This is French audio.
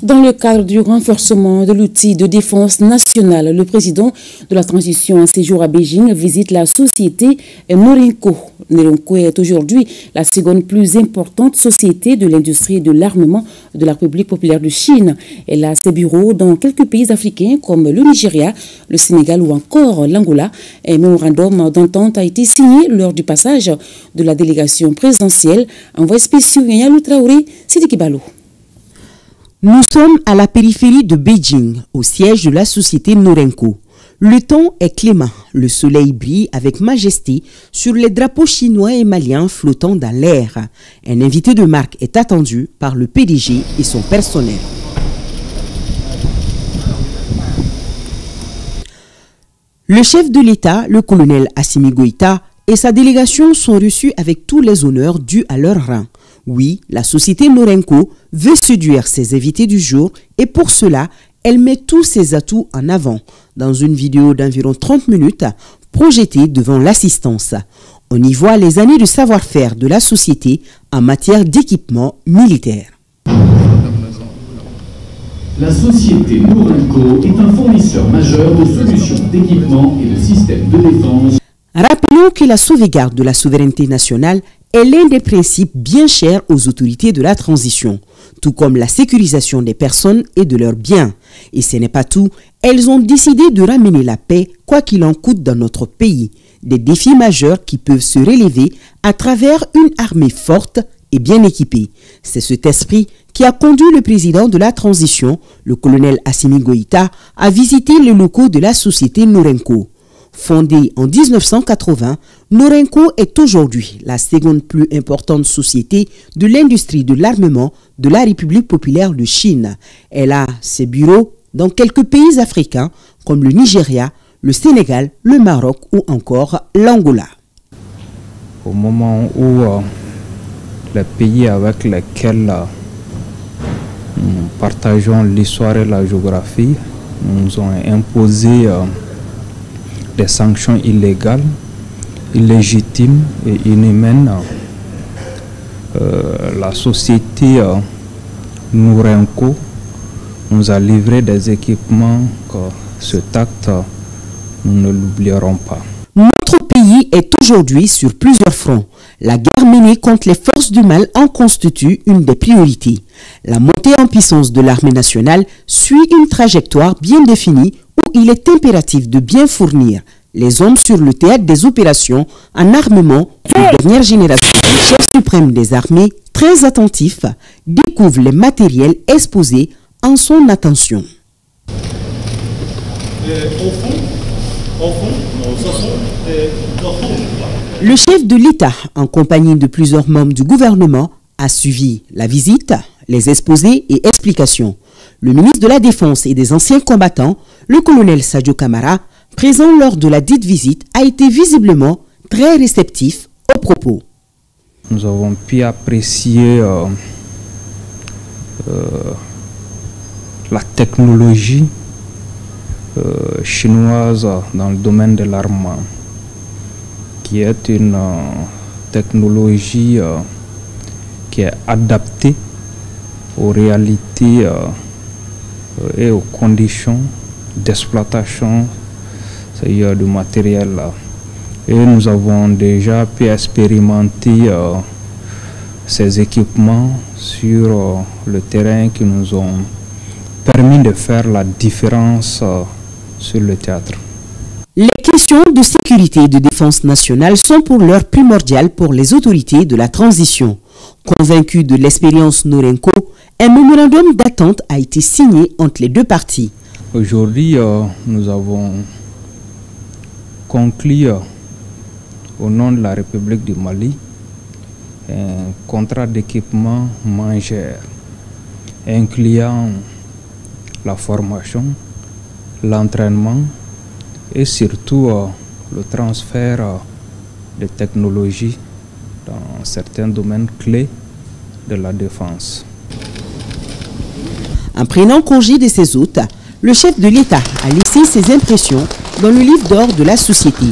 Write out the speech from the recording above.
Dans le cadre du renforcement de l'outil de défense nationale, le président de la transition en séjour à Beijing visite la société Norenco. Norenco est aujourd'hui la seconde plus importante société de l'industrie de l'armement de la République populaire de Chine. Elle a ses bureaux dans quelques pays africains comme le Nigeria, le Sénégal ou encore l'Angola. Un mémorandum d'entente a été signé lors du passage de la délégation présidentielle. Envoyé spécial Yalou Traoré, Sidiki Balo. Nous sommes à la périphérie de Beijing, au siège de la société Norenco. Le temps est clément, le soleil brille avec majesté sur les drapeaux chinois et maliens flottant dans l'air. Un invité de marque est attendu par le PDG et son personnel. Le chef de l'État, le colonel Assimi Goïta, et sa délégation sont reçus avec tous les honneurs dus à leur rang. Oui, la société Norenco veut séduire ses invités du jour et pour cela, elle met tous ses atouts en avant dans une vidéo d'environ 30 minutes projetée devant l'assistance. On y voit les années de savoir-faire de la société en matière d'équipement militaire. La société Norenco est un fournisseur majeur de solutions d'équipement et de systèmes de défense. Rappelons que la sauvegarde de la souveraineté nationale est l'un des principes bien chers aux autorités de la transition, tout comme la sécurisation des personnes et de leurs biens. Et ce n'est pas tout, elles ont décidé de ramener la paix, quoi qu'il en coûte dans notre pays. Des défis majeurs qui peuvent se relever à travers une armée forte et bien équipée. C'est cet esprit qui a conduit le président de la transition, le colonel Assimi Goïta, à visiter les locaux de la société Norenco. Fondée en 1980, Norenco est aujourd'hui la seconde plus importante société de l'industrie de l'armement de la République populaire de Chine. Elle a ses bureaux dans quelques pays africains comme le Nigeria, le Sénégal, le Maroc ou encore l'Angola. Au moment où les pays avec lesquels nous partageons l'histoire et la géographie nous ont imposé des sanctions illégales, illégitimes et inhumaines, la société Norenco nous a livré des équipements que cet acte, nous ne l'oublierons pas. Notre pays est aujourd'hui sur plusieurs fronts. La guerre menée contre les forces du mal en constitue une des priorités. La montée en puissance de l'armée nationale suit une trajectoire bien définie où il est impératif de bien fournir les hommes sur le théâtre des opérations en armement de dernière génération. Le chef suprême des armées, très attentif, découvre les matériels exposés en son attention. Le chef de l'État, en compagnie de plusieurs membres du gouvernement, a suivi la visite, les exposés et explications. Le ministre de la Défense et des anciens combattants, le colonel Sadio Kamara, présent lors de la dite visite, a été visiblement très réceptif aux propos. Nous avons pu apprécier la technologie chinoise dans le domaine de l'armement, qui est une technologie qui est adaptée aux réalités et aux conditions d'exploitation du matériel. Et nous avons déjà pu expérimenter ces équipements sur le terrain qui nous ont permis de faire la différence sur le théâtre. Les questions de sécurité et de défense nationale sont pour l'heure primordiales pour les autorités de la transition. Convaincus de l'expérience Norenco, un mémorandum d'attente a été signé entre les deux parties. Aujourd'hui, nous avons conclu au nom de la République du Mali un contrat d'équipement majeur incluant la formation, l'entraînement et surtout le transfert de technologies dans certains domaines clés de la défense. En prenant congé de ses hôtes, le chef de l'État a laissé ses impressions dans le livre d'or de la société.